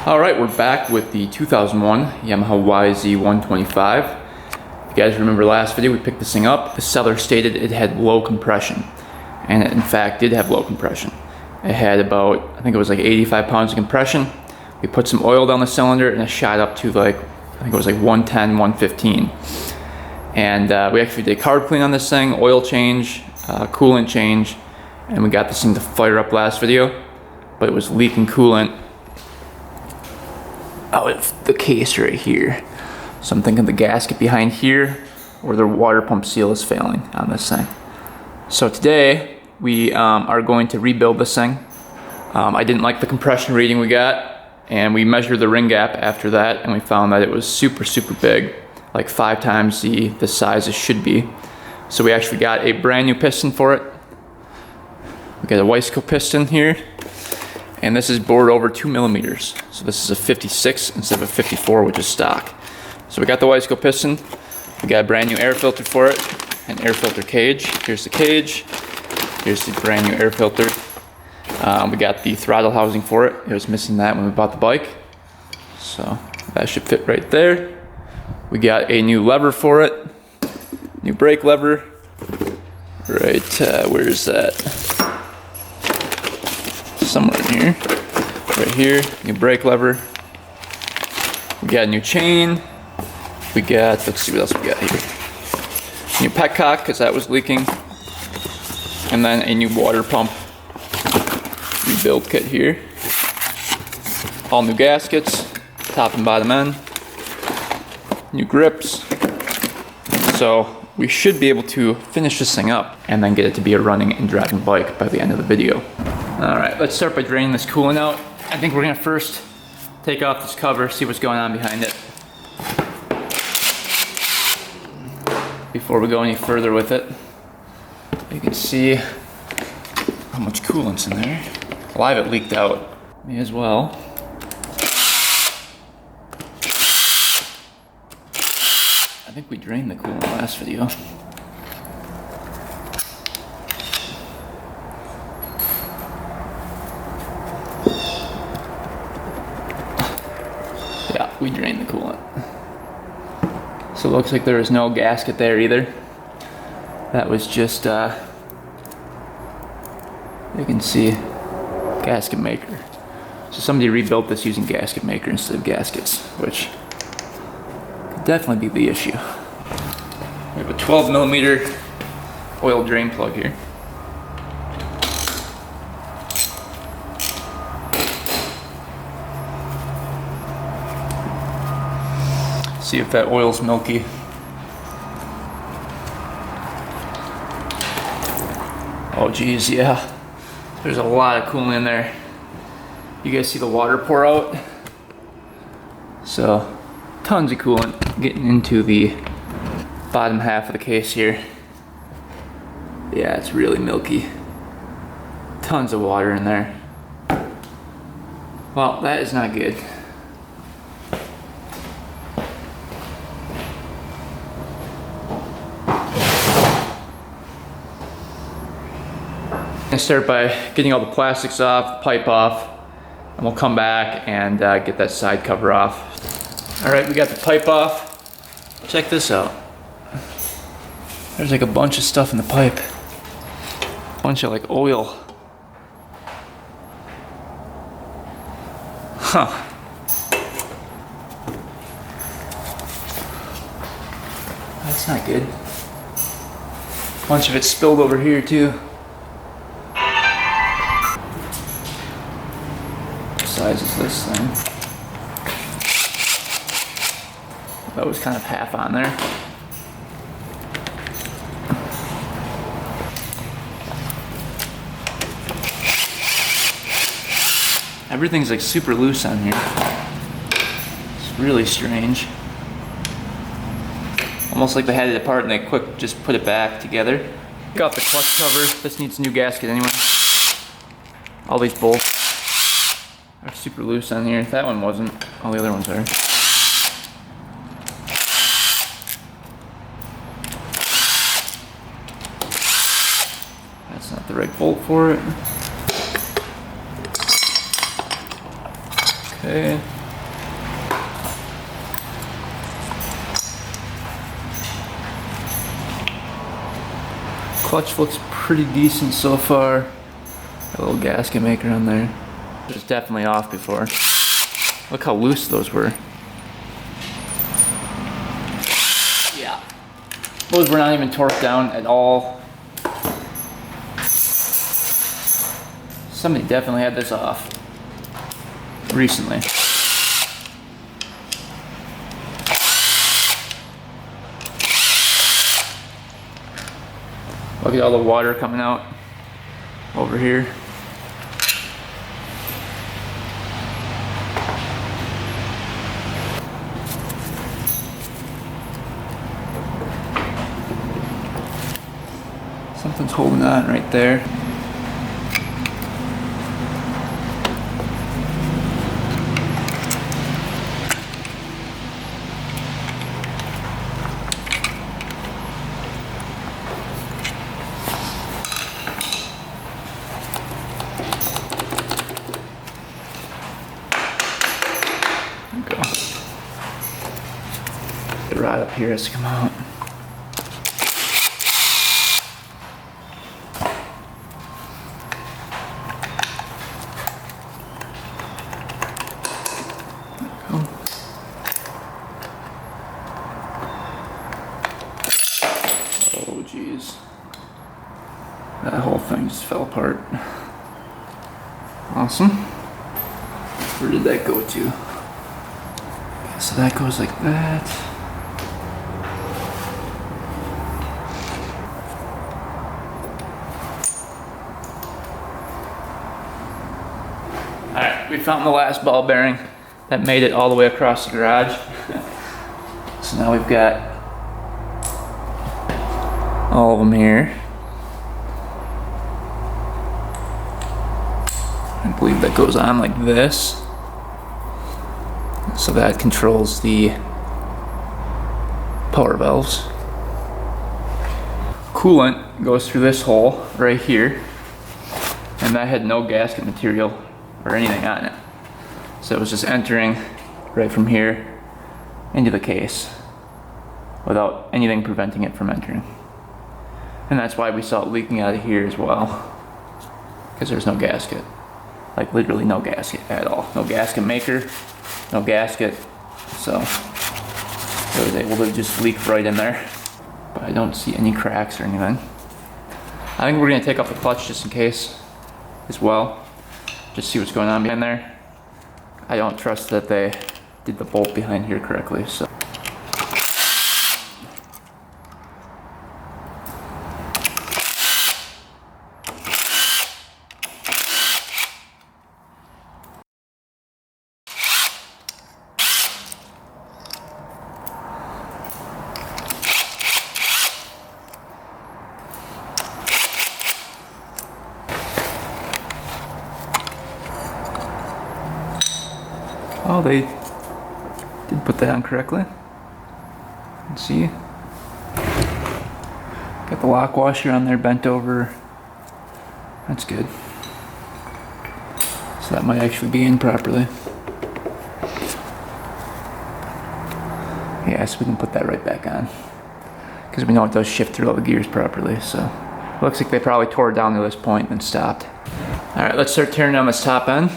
Alright, we're back with the 2001 Yamaha YZ125. If you guys remember last video, we picked this thing up. The seller stated it had low compression, and it in fact did have low compression. It had about, I think it was like 85 pounds of compression. We put some oil down the cylinder and it shot up to like, I think it was like 110, 115. And we actually did carb clean on this thing, oil change, coolant change, and we got this thing to fire up last video, but it was leaking coolant out of the case right here. So I'm thinking the gasket behind here or the water pump seal is failing on this thing. So today we are going to rebuild this thing. I didn't like the compression reading we got, and we measured the ring gap after that, and we found that it was super big, like 5 times the size it should be. So we actually got a brand new piston for it. We got a Weisco piston here, and this is bored over 2 millimeters. So this is a 56 instead of a 54, which is stock. So we got the Weisco piston. We got a brand new air filter for it, an air filter cage. Here's the cage. Here's the brand new air filter. We got the throttle housing for it. It was missing that when we bought the bike. So that should fit right there. We got a new lever for it. New brake lever. Right, where is that? Somewhere in here. Right here, new brake lever. We got a new chain. We got, let's see what else we got here. New petcock, because that was leaking. And then a new water pump rebuild kit here. All new gaskets, top and bottom end. New grips. So we should be able to finish this thing up and then get it to be a running and driving bike by the end of the video. Alright, let's start by draining this coolant out. I think we're gonna first take off this cover, see what's going on behind it, before we go any further with it. You can see how much coolant's in there. A lot of it leaked out. May as well. I think we drained the coolant last video. Yeah, we drained the coolant. So it looks like there was no gasket there either. That was just, you can see, gasket maker. So somebody rebuilt this using gasket maker instead of gaskets, which could definitely be the issue. We have a 12 millimeter oil drain plug here. See if that oil's milky. Oh geez, yeah. There's a lot of coolant in there. You guys see the water pour out? So, tons of coolant getting into the bottom half of the case here. Yeah, it's really milky. Tons of water in there. Well, that is not good. I'm gonna start by getting all the plastics off, the pipe off, and we'll come back and get that side cover off. Alright, we got the pipe off. Check this out. There's like a bunch of stuff in the pipe. A bunch of like oil. Huh. That's not good. A bunch of it spilled over here too. Size is this thing. That was kind of half on there. Everything's like super loose on here. It's really strange. Almost like they had it apart and they just put it back together. Take off the clutch cover. This needs a new gasket anyway. All these bolts are super loose on here. That one wasn't. All the other ones are. That's not the right bolt for it. Okay. Clutch looks pretty decent so far. Got a little gasket maker on there. It was definitely off before. Look how loose those were. Yeah. Those were not even torqued down at all. Somebody definitely had this off recently. Look at all the water coming out over here. Something's holding on right there. Go. The rod up here has to come out. Oh geez. That whole thing just fell apart. Awesome. Where did that go to? Okay, so that goes like that. Alright, we found the last ball bearing that made it all the way across the garage. So now we've got all of them here. I believe that goes on like this. So that controls the power valves. Coolant goes through this hole right here, and that had no gasket material or anything on it. So it was just entering right from here into the case without anything preventing it from entering. And that's why we saw it leaking out of here as well, because there's no gasket. Like literally no gasket at all. No gasket maker, no gasket. So it was able to just leak right in there. But I don't see any cracks or anything. I think we're gonna take off the clutch just in case as well. Just see what's going on behind there. I don't trust that they did the bolt behind here correctly, so. Oh, they did put that on correctly. Let's see. Got the lock washer on there bent over. That's good. So that might actually be in properly. Yeah, so we can put that right back on. Because we know it does shift through all the gears properly, so. Looks like they probably tore it down to this point and then stopped. Alright, let's start tearing down this top end.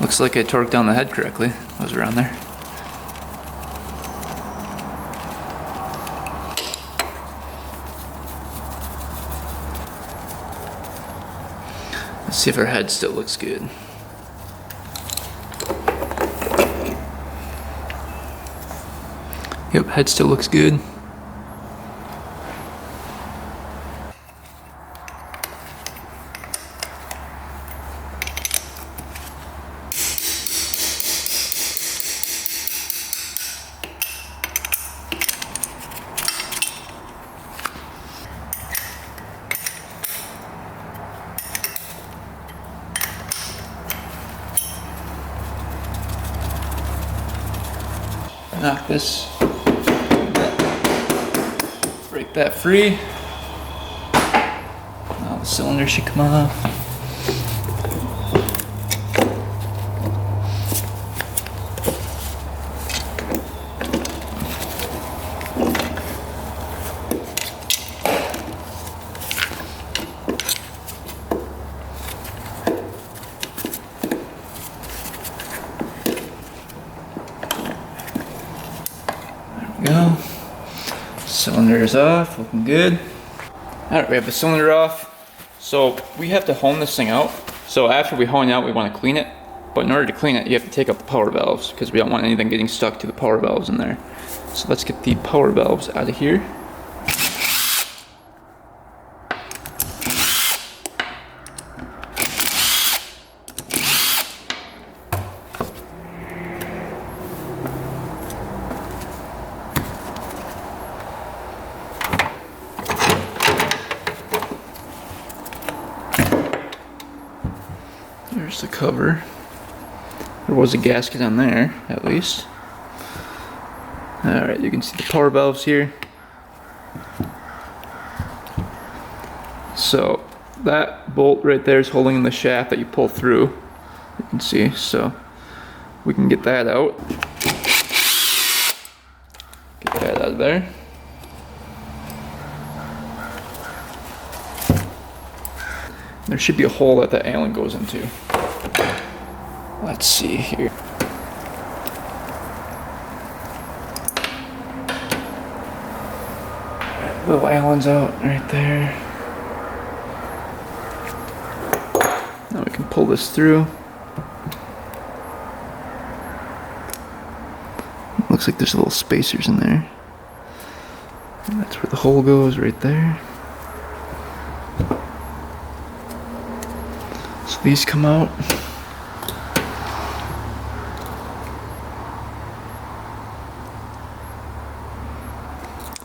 Looks like I torqued down the head correctly. Those around there. Let's see if our head still looks good. Yep, head still looks good. Knock this, break that free. Now the cylinder should come off. Go. Cylinder is off, looking good. Alright, we have the cylinder off. So we have to hone this thing out. So after we hone it out, we want to clean it. But in order to clean it, you have to take out the power valves because we don't want anything getting stuck to the power valves in there. So let's get the power valves out of here. There's the cover. There was a gasket on there, at least. Alright, you can see the power valves here. So, that bolt right there is holding in the shaft that you pull through. You can see, so we can get that out. Get that out of there. There should be a hole that the Allen goes into. Let's see here. Little Allen's out right there. Now we can pull this through. Looks like there's little spacers in there. And that's where the hole goes, right there. So these come out.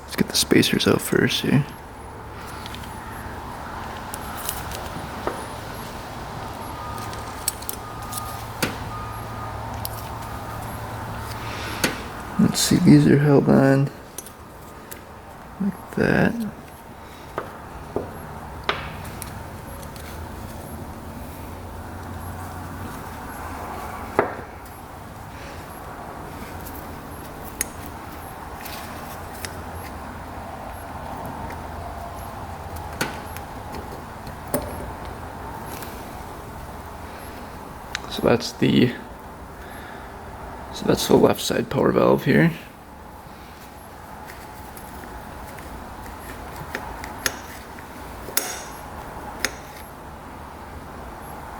Let's get the spacers out first here. Let's see, these are held on like that. So that's the left side power valve here.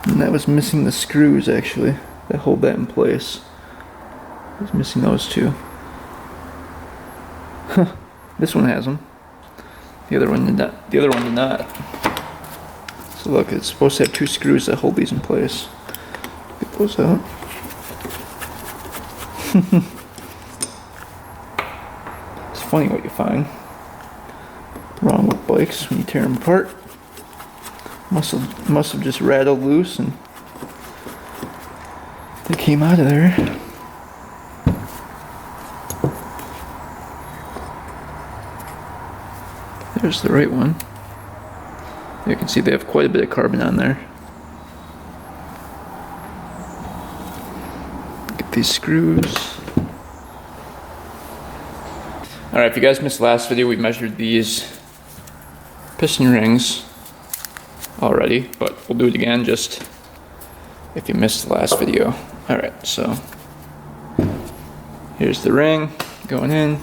And that was missing the screws actually that hold that in place. I was missing those two. Huh. This one has them. The other one did not. The other one did not. So look, it's supposed to have two screws that hold these in place. Get those out. It's funny what you find wrong with bikes when you tear them apart. Must have just rattled loose and they came out of there. There's the right one. You can see they have quite a bit of carbon on there. Get these screws. Alright, if you guys missed the last video, we measured these piston rings already, but we'll do it again just if you missed the last video. Alright, so here's the ring going in.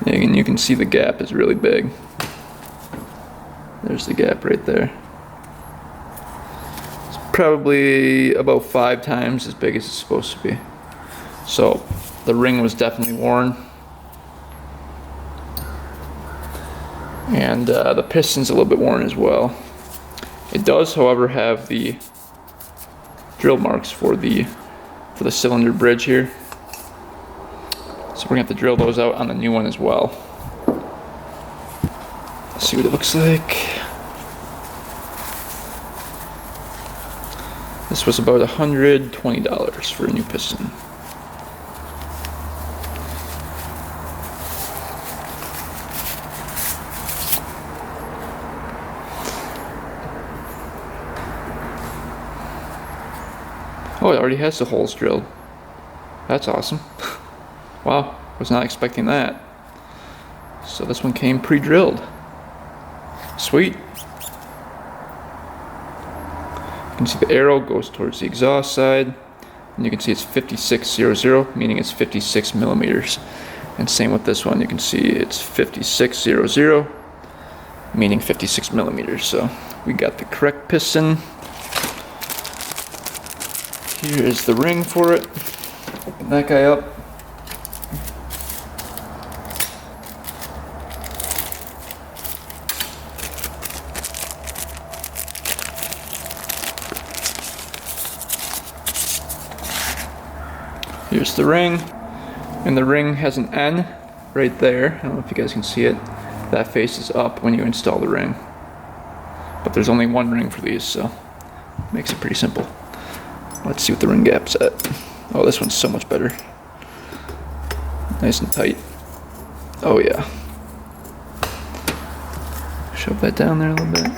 And you can see the gap is really big. There's the gap right there. It's probably about 5 times as big as it's supposed to be. So The ring was definitely worn. And the piston's a little bit worn as well. It does, however, have the drill marks for the cylinder bridge here. So we're gonna have to drill those out on the new one as well. Let's see what it looks like. This was about $120 for a new piston. Oh, it already has the holes drilled. That's awesome. Wow, was not expecting that. So this one came pre-drilled. Sweet. You can see the arrow goes towards the exhaust side, and you can see it's 5600, meaning it's 56 millimeters. And same with this one, you can see it's 5600, meaning 56 millimeters. So we got the correct piston. Here is the ring for it. Open that guy up. Here's the ring, and the ring has an N right there. I don't know if you guys can see it. That faces up when you install the ring. But there's only one ring for these, so it makes it pretty simple. Let's see what the ring gap's at. Oh, this one's so much better. Nice and tight. Oh yeah. Shove that down there a little bit.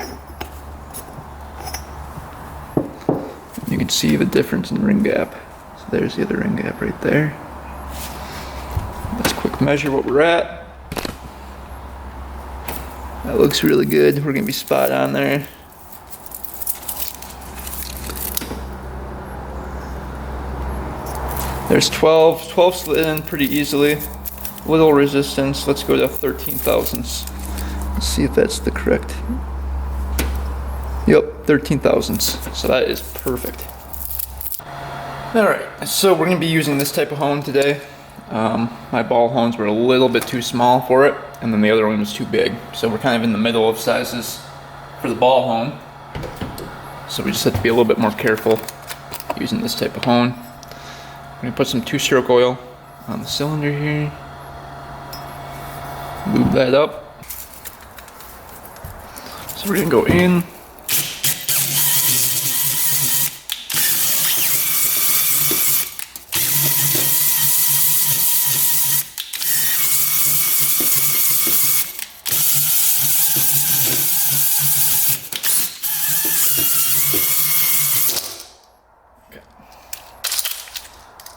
You can see the difference in ring gap. So there's the other ring gap right there. Let's quick measure what we're at. That looks really good. We're gonna be spot on there. There's 12 slid in pretty easily. Little resistance, let's go to 13 thousandths. Let's see if that's the correct. Yep, 13 thousandths, so that is perfect. Alright, so we're gonna be using this type of hone today. My ball hones were a little bit too small for it, and then the other one was too big. So we're kind of in the middle of sizes for the ball hone. So we just have to be a little bit more careful using this type of hone. I'm going to put some 2-stroke oil on the cylinder here. Lube that up. So we're going to go in.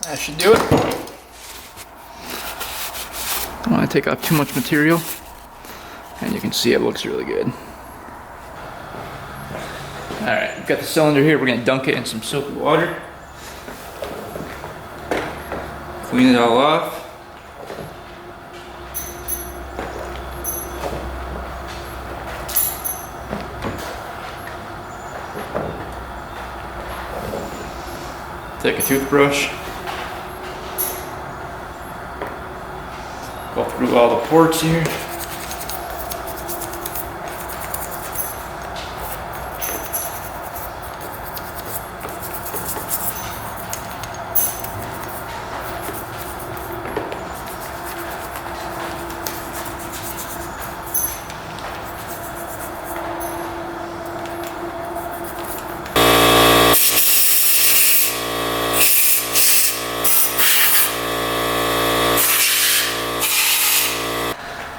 That should do it. I don't want to take off too much material, and you can see it looks really good. Alright, we've got the cylinder here. We're going to dunk it in some soapy water. Clean it all off. Take a toothbrush. Go through all the ports here.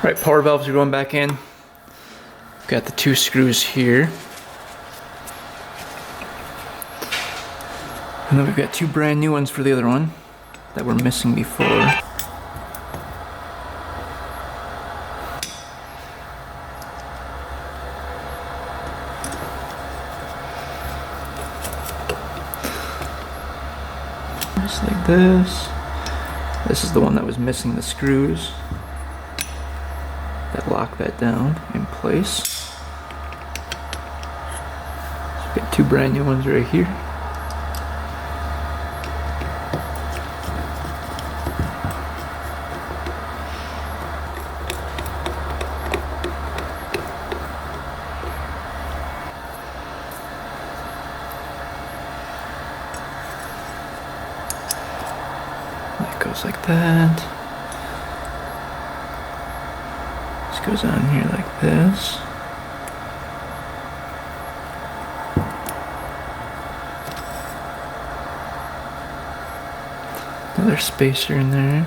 Right, power valves are going back in. We've got the 2 screws here. And then we've got 2 brand new ones for the other one that were missing before. Just like this. This is the one that was missing the screws that lock that down in place. So we've got 2 brand new ones right here. goes like that. This goes on here like this. Another spacer in there.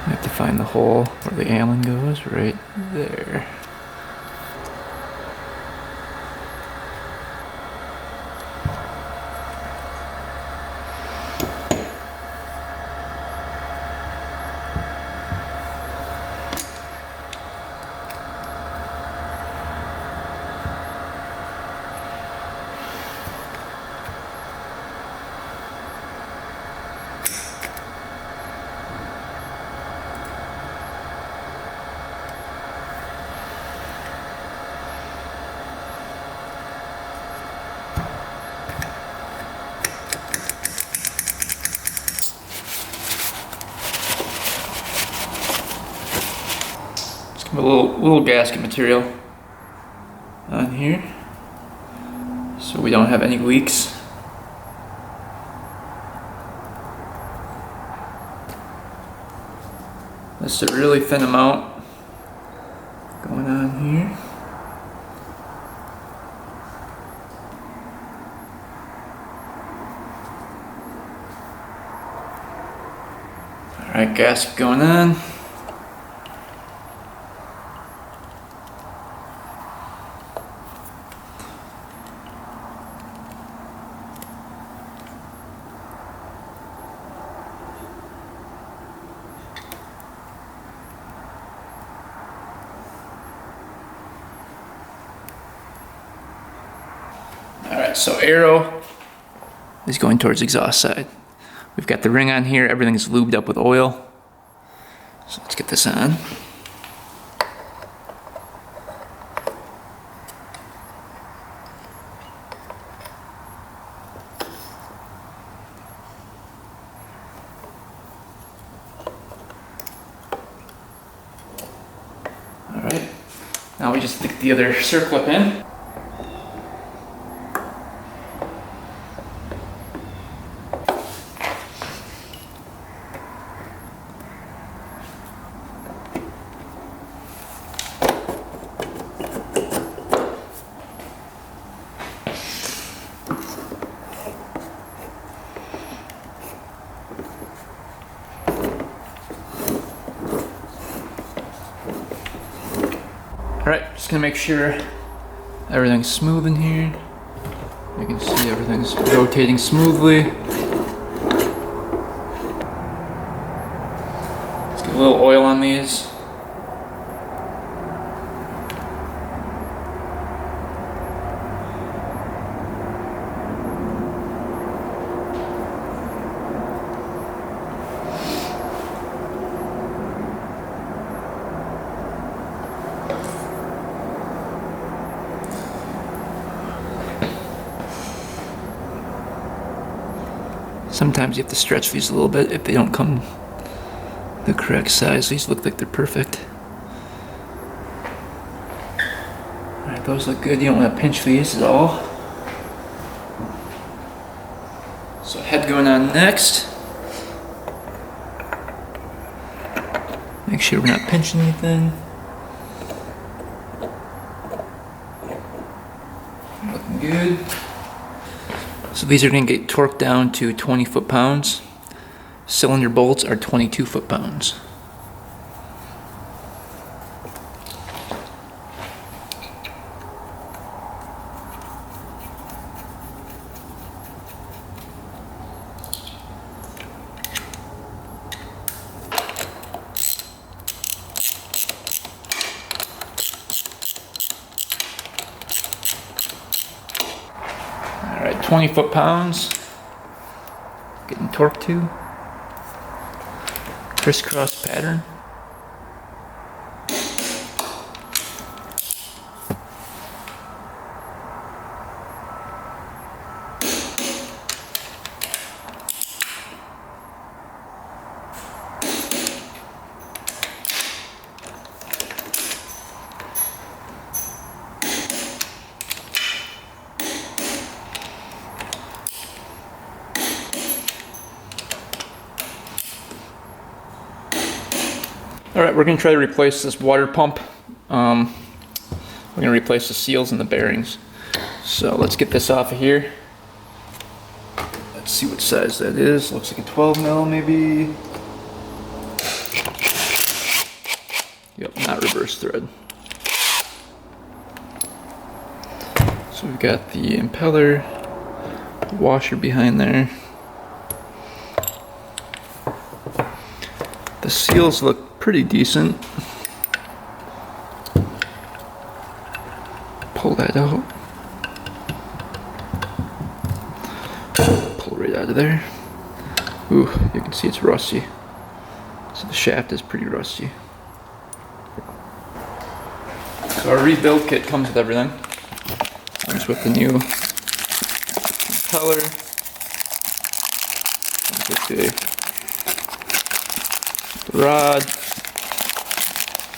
I have to find the hole where the Allen goes, right there. A little gasket material on here so we don't have any leaks. That's a really thin amount going on here. Alright, gasket going on. Alright, so arrow is going towards exhaust side. We've got the ring on here, everything's lubed up with oil. So let's get this on. Alright, now we just stick the other circlip in. Alright, just gonna make sure everything's smooth in here. You can see everything's rotating smoothly. Let's get a little oil on these. Sometimes you have to stretch these a little bit if they don't come the correct size. These look like they're perfect. Alright, those look good. You don't want to pinch these at all. So head going on next. Make sure we're not pinching anything. Looking good. So these are going to get torqued down to 20 foot-pounds. Cylinder bolts are 22 foot-pounds. Alright, 20 foot-pounds. Getting torqued to. Crisscross pattern. Alright, we're going to try to replace this water pump. We're going to replace the seals and the bearings. So let's get this off of here. Let's see what size that is. Looks like a 12 mil maybe. Yep, not reverse thread. So we've got the impeller, washer behind there. The seals look pretty decent. Pull that out. Pull right out of there. Ooh, you can see it's rusty. So the shaft is pretty rusty. So our rebuild kit comes with everything. Comes with the new impeller. Comes with the rod.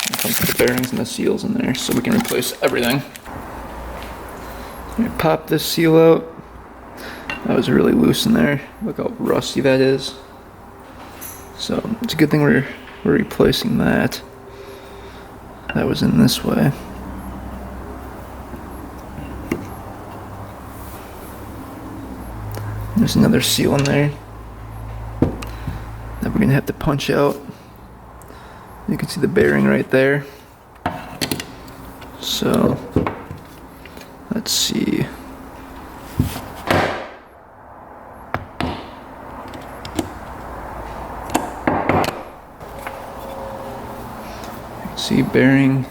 And comes with the bearings and the seals in there, so we can replace everything. I'm gonna pop this seal out. That was really loose in there. Look how rusty that is. So it's a good thing we're replacing that. That was in this way. There's another seal in there that we're gonna have to punch out. You can see the bearing right there. So let's see. You can see bearing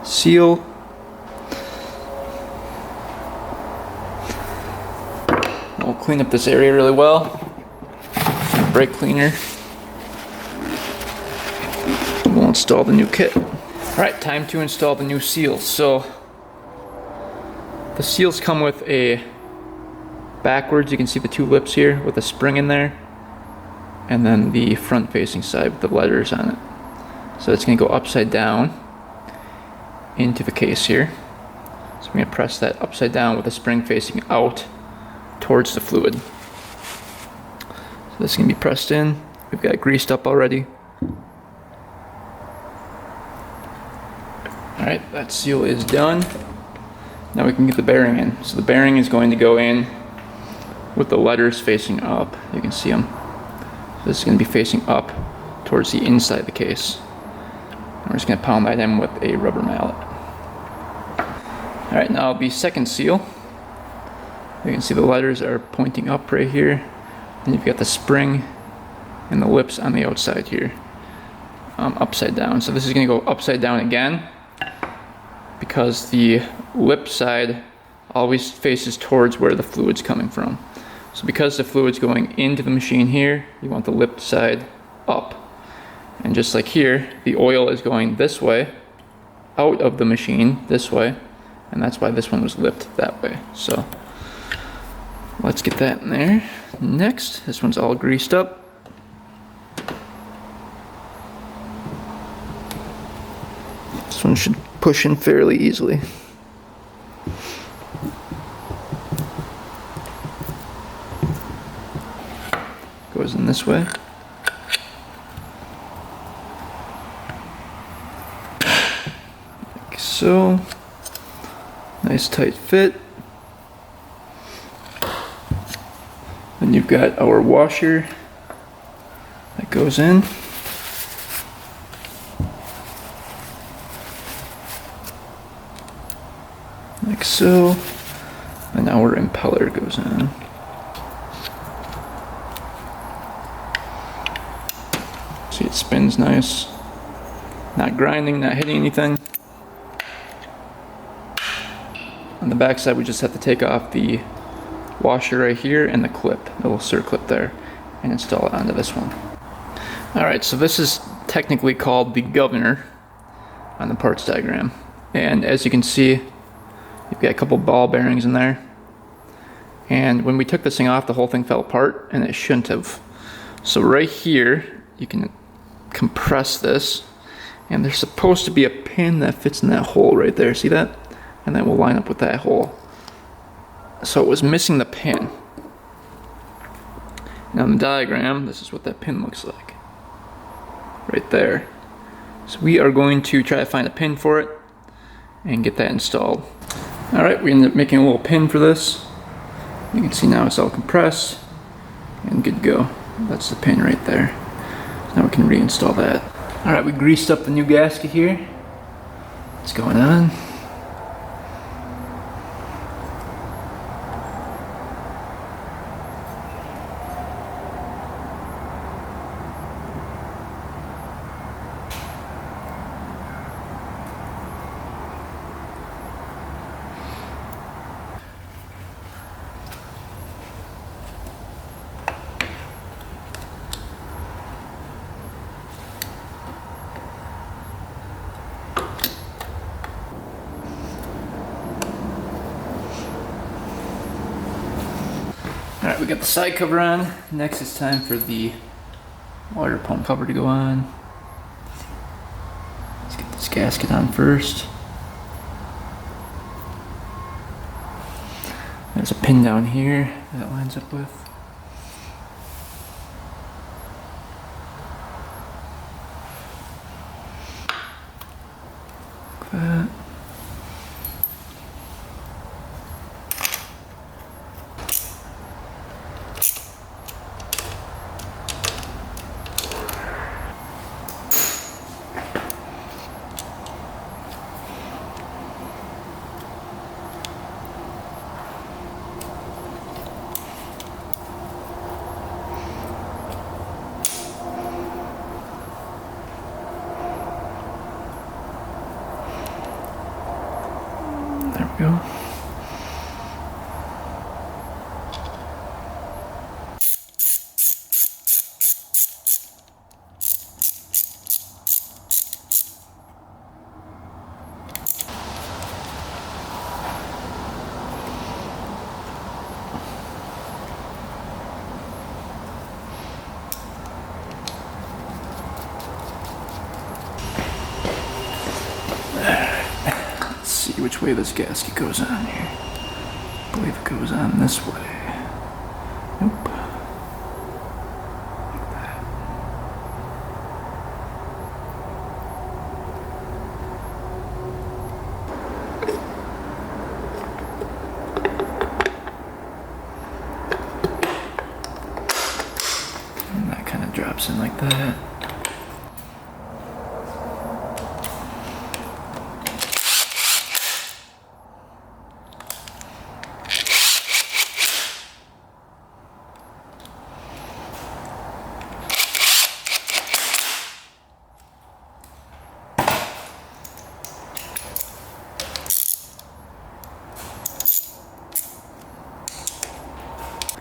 seal. We'll clean up this area really well. Brake cleaner. We'll install the new kit. Alright, time to install the new seals. So the seals come with a backwards, you can see the two lips here with a spring in there, and then the front facing side with the letters on it. So it's going to go upside down into the case here. So I'm going to press that upside down with the spring facing out towards the fluid. So this is going to be pressed in. We've got it greased up already. Alright, that seal is done. Now we can get the bearing in. So the bearing is going to go in with the letters facing up. You can see them. This is going to be facing up towards the inside of the case. And we're just going to pound that in with a rubber mallet. Alright, now the second seal. You can see the letters are pointing up right here. Then you've got the spring and the lips on the outside here. Upside down. So this is going to go upside down again because the lip side always faces towards where the fluid's coming from. So because the fluid's going into the machine here, you want the lip side up. And just like here, the oil is going this way, out of the machine this way, and that's why this one was lipped that way. So let's get that in there. Next, this one's all greased up. This one should push in fairly easily. Goes in this way. Like so. Nice tight fit. Then you've got our washer that goes in. Like so. And our impeller goes in. See, it spins nice. Not grinding, not hitting anything. On the back side, we just have to take off the washer right here and the clip, the little circlip there, and install it onto this one. Alright, so this is technically called the governor on the parts diagram. And as you can see, you've got a couple ball bearings in there. And when we took this thing off, the whole thing fell apart, and it shouldn't have. So right here, you can compress this, and there's supposed to be a pin that fits in that hole right there. See that? And that will line up with that hole. So it was missing the pin. Now in the diagram, this is what that pin looks like. Right there. So we are going to try to find a pin for it and get that installed. All right, we ended up making a little pin for this. You can see now it's all compressed and good to go. That's the pin right there. Now we can reinstall that. All right, we greased up the new gasket here. What's going on? All right, we got the side cover on. Next it's time for the water pump cover to go on. Let's get this gasket on first. There's a pin down here that lines up with. Like that. There we go. See which way this gasket goes on here. I believe it goes on this way. Nope. Like that. And that kind of drops in like that.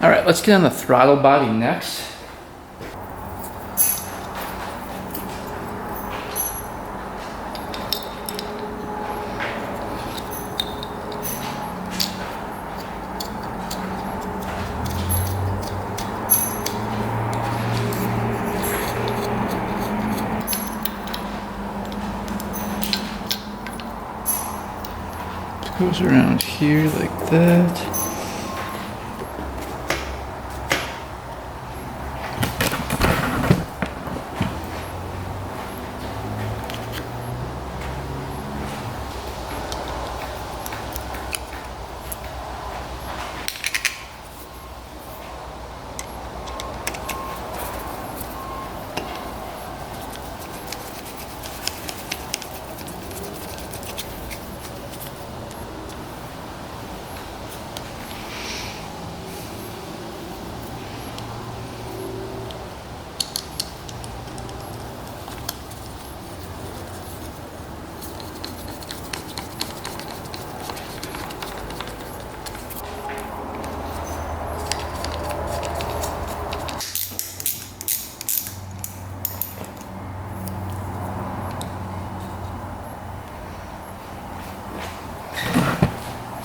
All right, let's get on the throttle body next. Goes around here like that.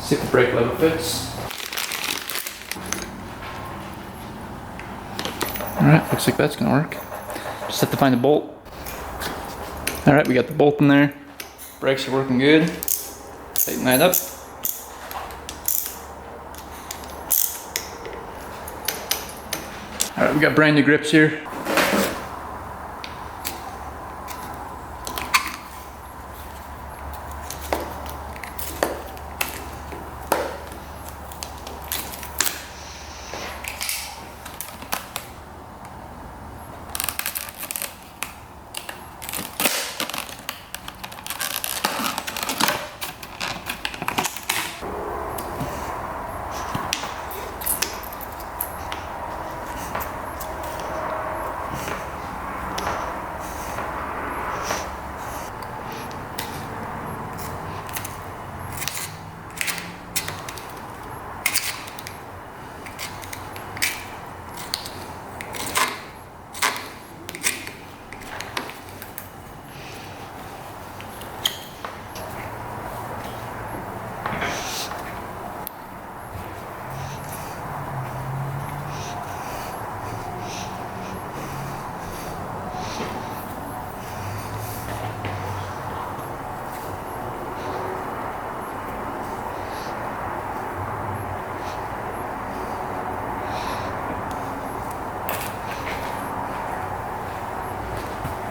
See if the brake lever fits. Alright, looks like that's gonna work. Just have to find a bolt. Alright, we got the bolt in there. Brakes are working good. Tighten that up. Alright, we got brand new grips here.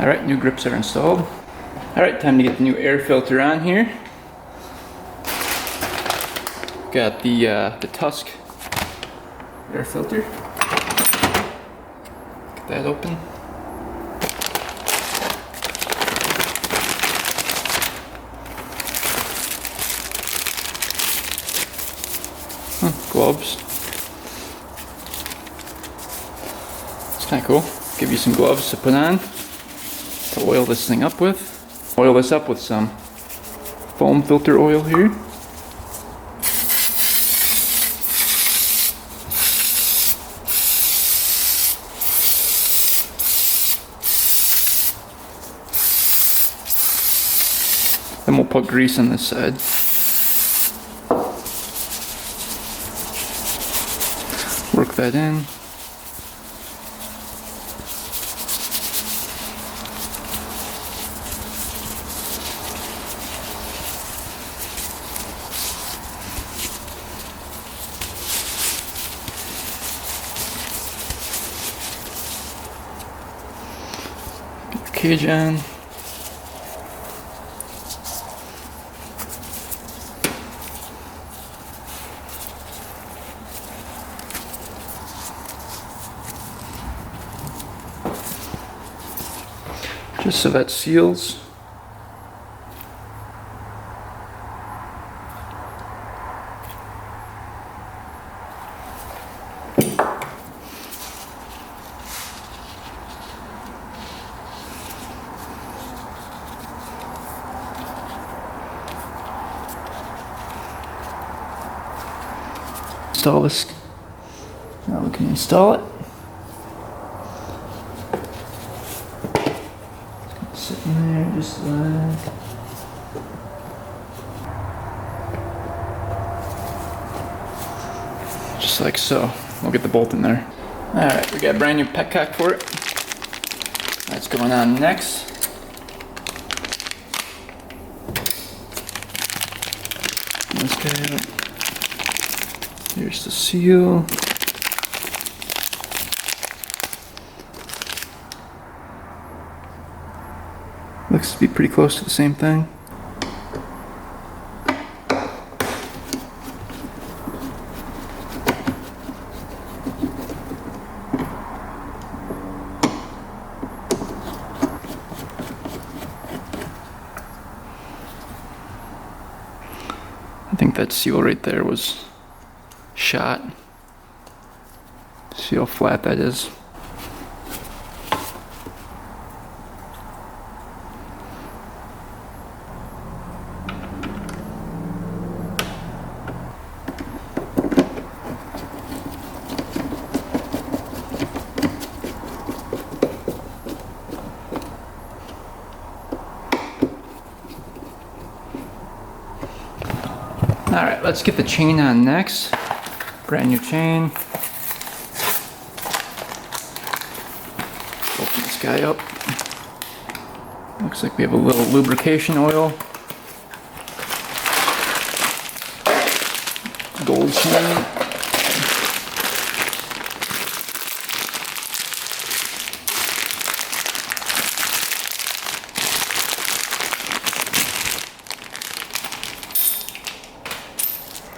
Alright, new grips are installed. Alright, time to get the new air filter on here. Got the Tusk air filter. Get that open. Gloves. It's kind of cool. Give you some gloves to put on to oil this thing up with. Oil this up with some foam filter oil here. Then we'll put grease on this side. Work that in. Get the cage on. Just so that seals. Install this. Now we can install it. Sitting there just like. Just like so. We'll get the bolt in there. Alright, we got a brand new petcock for it. That's going on next. This guy up. Here's the seal. Looks to be pretty close to the same thing. I think that seal right there was shot. See how flat that is. Alright, let's get the chain on next. Brand new chain. Open this guy up. Looks like we have a little lubrication oil. Gold chain.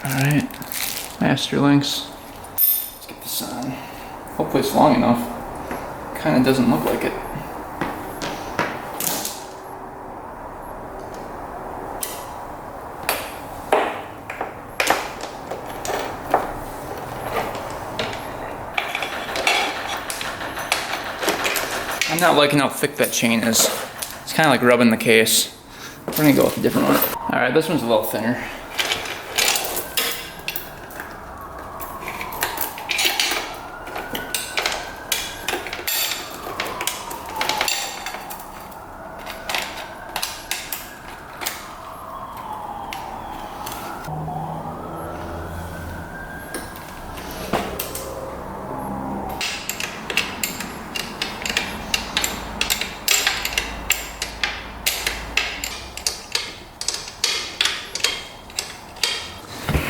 Alright, master links. Let's get this on. Hopefully it's long enough. Kinda doesn't look like it. I'm not liking how thick that chain is. It's kinda like rubbing the case. We're gonna go with a different one. Alright, this one's a little thinner.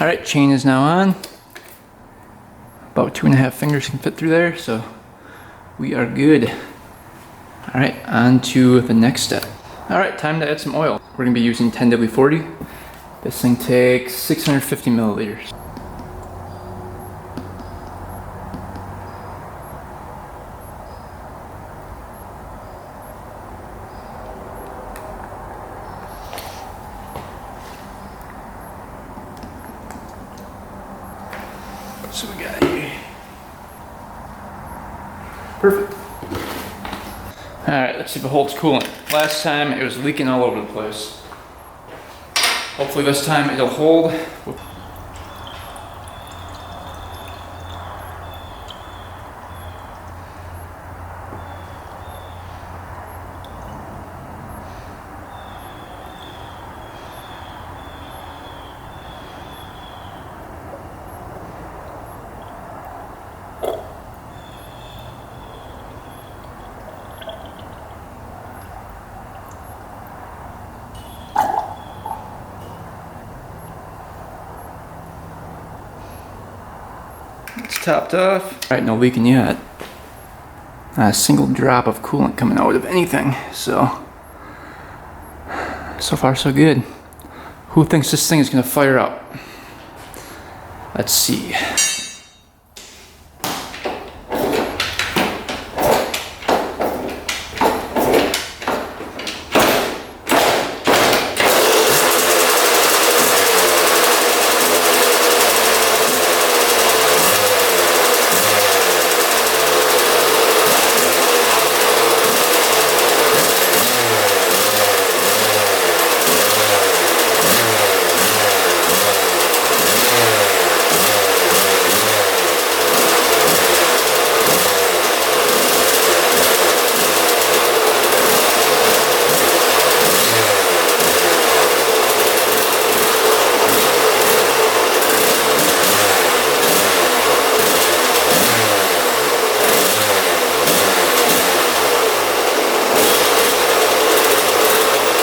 Alright, chain is now on. About 2.5 fingers can fit through there, so we are good. All right, on to the next step. All right, time to add some oil. We're gonna be using 10W40. This thing takes 650 milliliters. So we got here. Perfect. All right, let's see if it holds coolant. Last time it was leaking all over the place. Hopefully this time it'll hold. It's topped off. All right, no leaking yet. Not a single drop of coolant coming out of anything. So far so good. Who thinks this thing is gonna fire up? Let's see.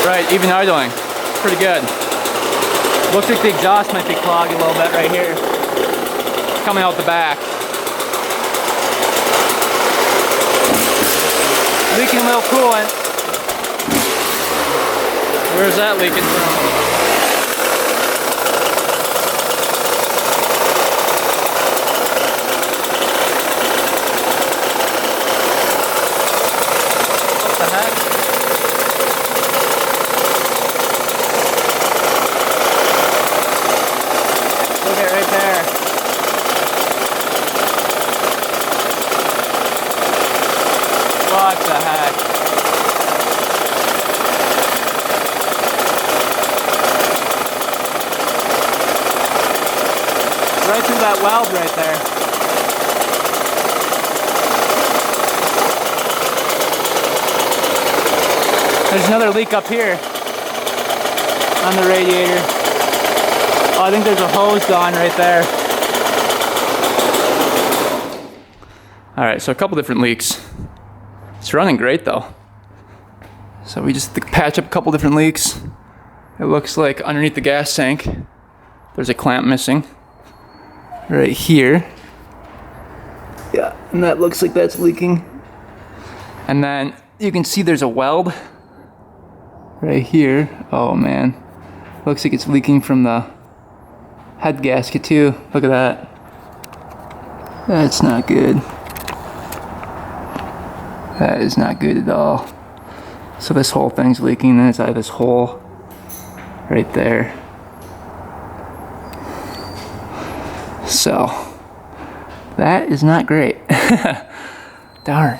Right, even idling, pretty good. Looks like the exhaust might be clogged a little bit right here, coming out the back. Leaking a little coolant. Where's that leaking from? What the heck? Right through that weld right there. There's another leak up here on the radiator. Oh, I think there's a hose gone right there. Alright, so a couple different leaks. It's running great though. So we just patch up a couple different leaks. It looks like underneath the gas tank there's a clamp missing right here. Yeah, and that looks like that's leaking. And then you can see there's a weld right here. Oh man, looks like it's leaking from the head gasket too. Look at that. That's not good. That is not good at all. So this whole thing's leaking, then it's out of this hole right there. So that is not great. Darn.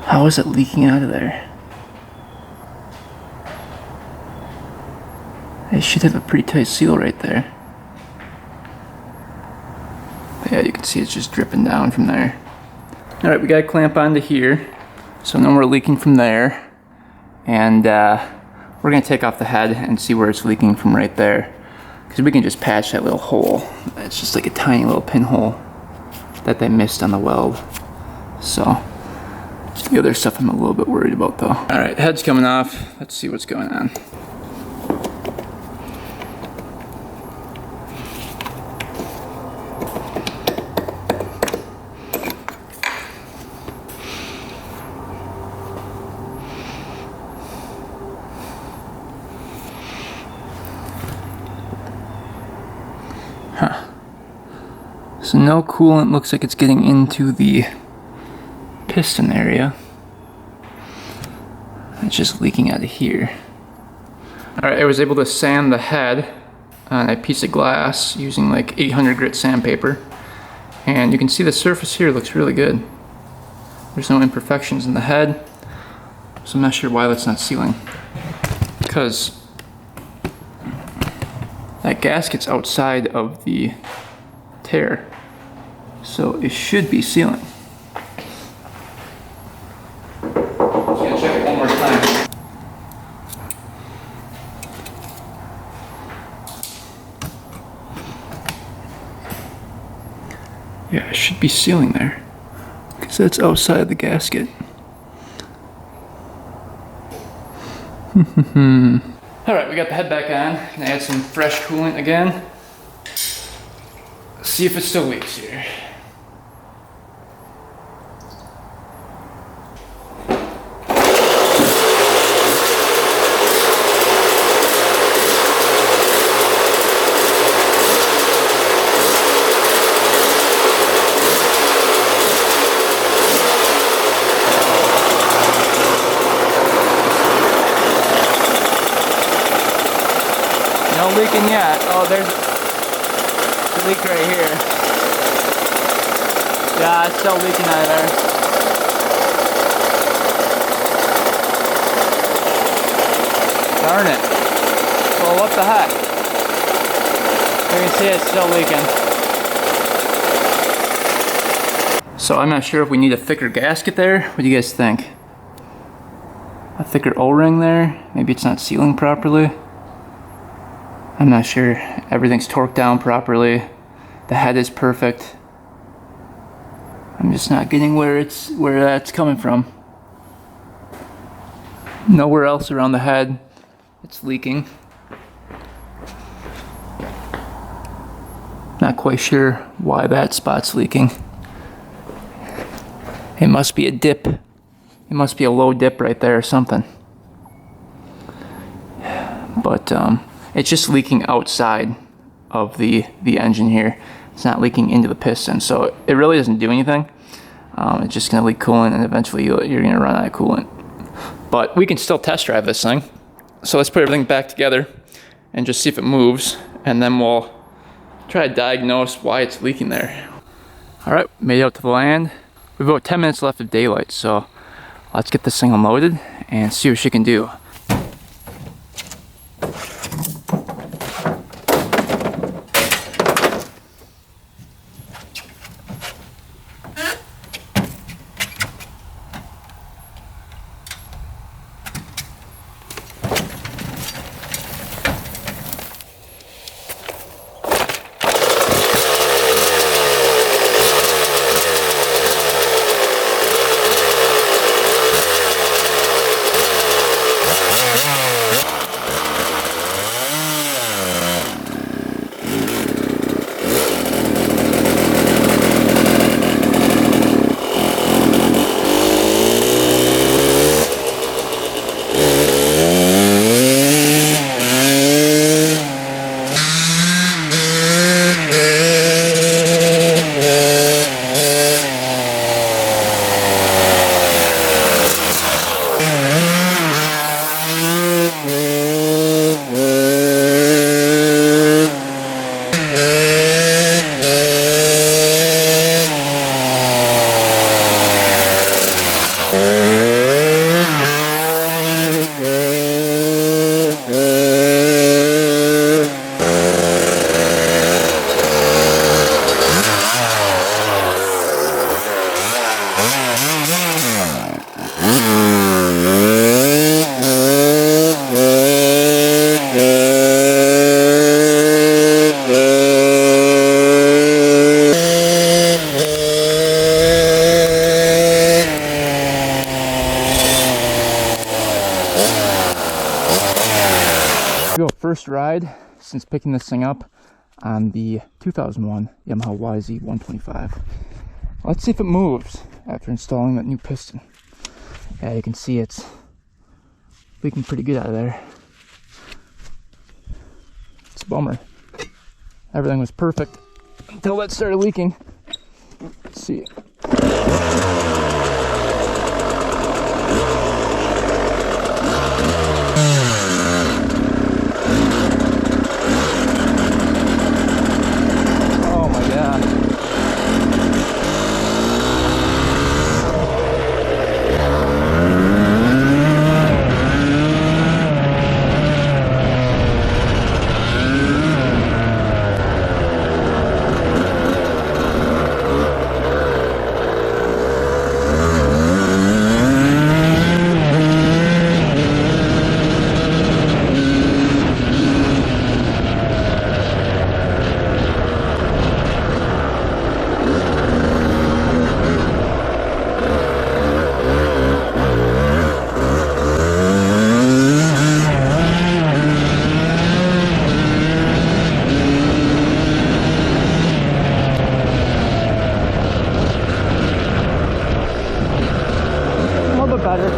How is it leaking out of there? It should have a pretty tight seal right there. But yeah, you can see it's just dripping down from there. Alright, we got a clamp onto here, so no more leaking from there. And we're going to take off the head and see where it's leaking from right there. Because we can just patch that little hole. It's just like a tiny little pinhole that they missed on the weld. So The other stuff I'm a little bit worried about though. All right, head's coming off. Let's see what's going on. So no coolant looks like it's getting into the piston area. It's just leaking out of here. Alright, I was able to sand the head on a piece of glass using like 800 grit sandpaper. And you can see the surface here looks really good. There's no imperfections in the head. So I'm not sure why that's not sealing. Because that gasket's outside of the tear. So it should be sealing. Just gonna check it one more time. Yeah, it should be sealing there. Because that's outside the gasket. Alright, we got the head back on. Gonna add some fresh coolant again. See if it still leaks here. No leaking yet. Oh, there's a leak right here. Yeah, it's still leaking out of there. Darn it. Well, what the heck? You can see it's still leaking. So I'm not sure if we need a thicker gasket there. What do you guys think? A thicker O-ring there? Maybe it's not sealing properly. I'm not sure. Everything's torqued down properly. The head is perfect. I'm just not getting where that's coming from. Nowhere else around the head it's leaking. Not quite sure why that spot's leaking. It must be a dip. It must be a low dip right there or something. But it's just leaking outside of the engine here. It's not leaking into the piston, so it really doesn't do anything. It's just gonna leak coolant, and eventually you're gonna run out of coolant. But we can still test drive this thing. So let's put everything back together and just see if it moves, and then we'll try to diagnose why it's leaking there. All right, made it out to the land. We've about 10 minutes left of daylight, so let's get this thing unloaded and see what she can do. first ride since picking this thing up on the 2001 Yamaha YZ125. Let's see if it moves after installing that new piston. Yeah, you can see it's leaking pretty good out of there. It's a bummer. Everything was perfect until that started leaking. Let's see. Oh my God. Better.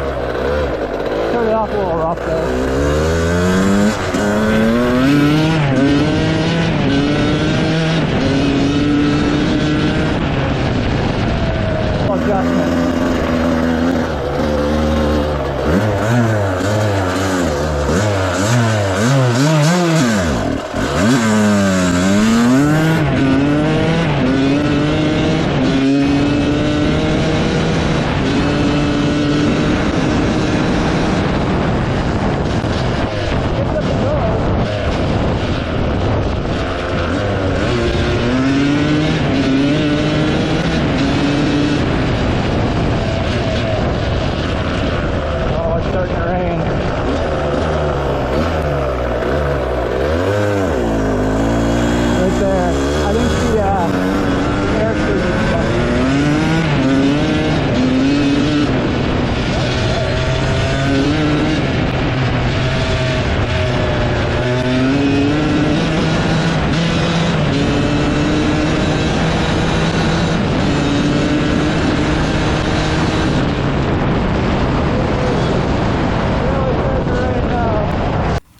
Started off a little rough there. Adjustment.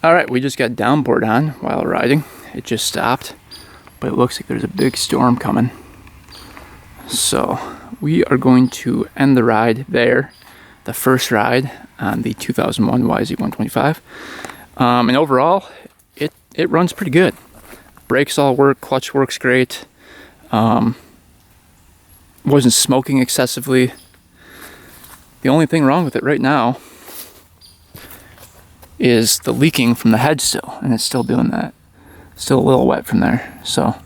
Alright, we just got downboard on while riding. It just stopped, but it looks like there's a big storm coming. So we are going to end the ride there, the first ride on the 2001 YZ125. And overall, it runs pretty good. Brakes all work, clutch works great. Wasn't smoking excessively. The only thing wrong with it right now is the leaking from the head still, and it's still doing that. Still a little wet from there. So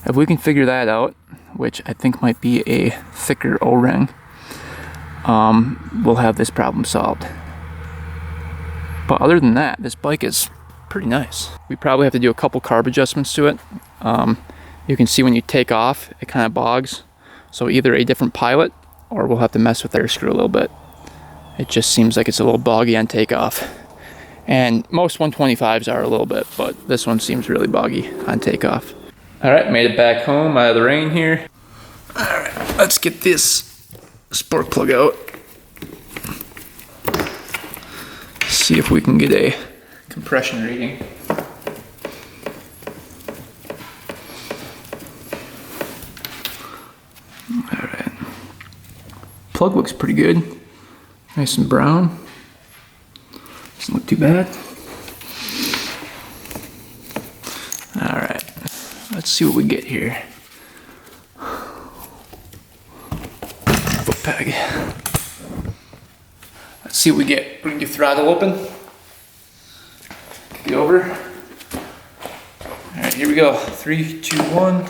if we can figure that out, which I think might be a thicker O-ring, we'll have this problem solved. But other than that, this bike is pretty nice. We probably have to do a couple carb adjustments to it. You can see when you take off, it kind of bogs. So either a different pilot, or we'll have to mess with the air screw a little bit. It just seems like it's a little boggy on takeoff. And most 125s are a little bit, but this one seems really boggy on takeoff. All right, made it back home out of the rain here. All right, let's get this spark plug out. See if we can get a compression reading. All right, plug looks pretty good. Nice and brown. Doesn't look too bad. All right, let's see what we get here. Foot peg. Let's see what we get. We're gonna do throttle open. Kick it over. All right, here we go. 3, 2, 1.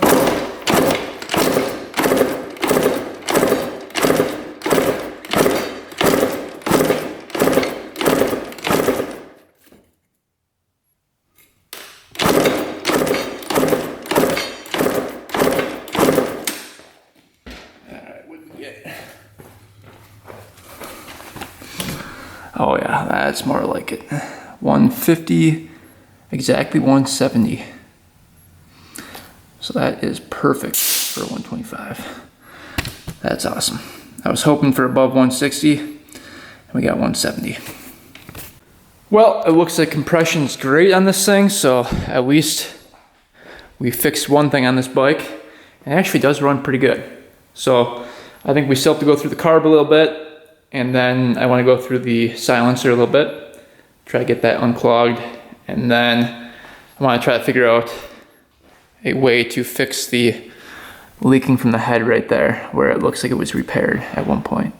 Oh yeah, that's more like it. 150 exactly 170. So that is perfect for 125. That's awesome. I was hoping for above 160, and we got 170. Well, it looks like compression's great on this thing, so at least we fixed one thing on this bike. It actually does run pretty good. So I think we still have to go through the carb a little bit, and then I want to go through the silencer a little bit, try to get that unclogged, and then I want to try to figure out a way to fix the leaking from the head right there where it looks like it was repaired at one point.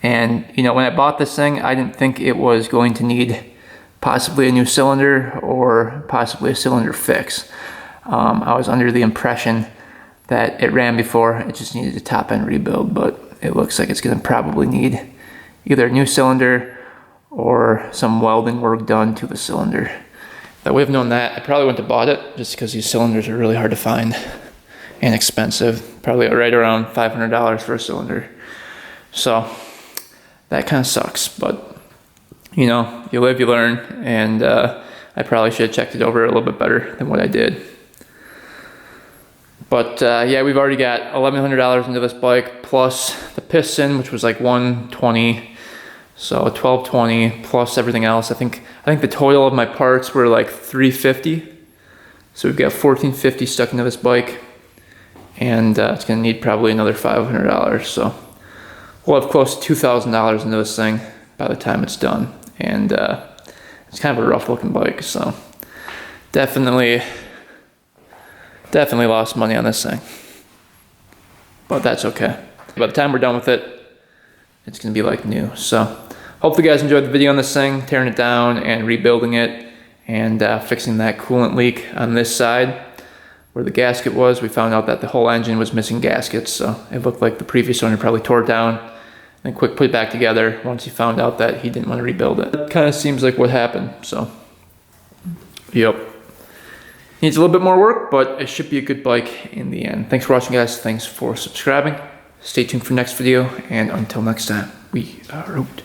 And you know, when I bought this thing, I didn't think it was going to need possibly a new cylinder or possibly a cylinder fix. I was under the impression that it ran before, it just needed a top end rebuild, but it looks like it's gonna probably need either a new cylinder or some welding work done to the cylinder. If I would have known that, I probably wouldn't have bought it, just because these cylinders are really hard to find and expensive. Probably right around $500 for a cylinder. So that kind of sucks, but you know, you live, you learn, and I probably should have checked it over a little bit better than what I did. But yeah, we've already got $1,100 into this bike, plus the piston, which was like $120. So $1,220 plus everything else. I think the total of my parts were like $350. So we've got $1,450 stuck into this bike, and it's gonna need probably another $500. So we'll have close to $2,000 into this thing by the time it's done. And it's kind of a rough looking bike, so definitely lost money on this thing. But that's okay. By the time we're done with it, it's gonna be like new. So hopefully you guys enjoyed the video on this thing, tearing it down and rebuilding it, and fixing that coolant leak on this side where the gasket was. We found out that the whole engine was missing gaskets, so it looked like the previous owner probably tore it down and quick put it back together once he found out that he didn't want to rebuild it. It kind of seems like what happened, so yep. Needs a little bit more work, but it should be a good bike in the end. Thanks for watching, guys. Thanks for subscribing. Stay tuned for next video, and until next time, we are out.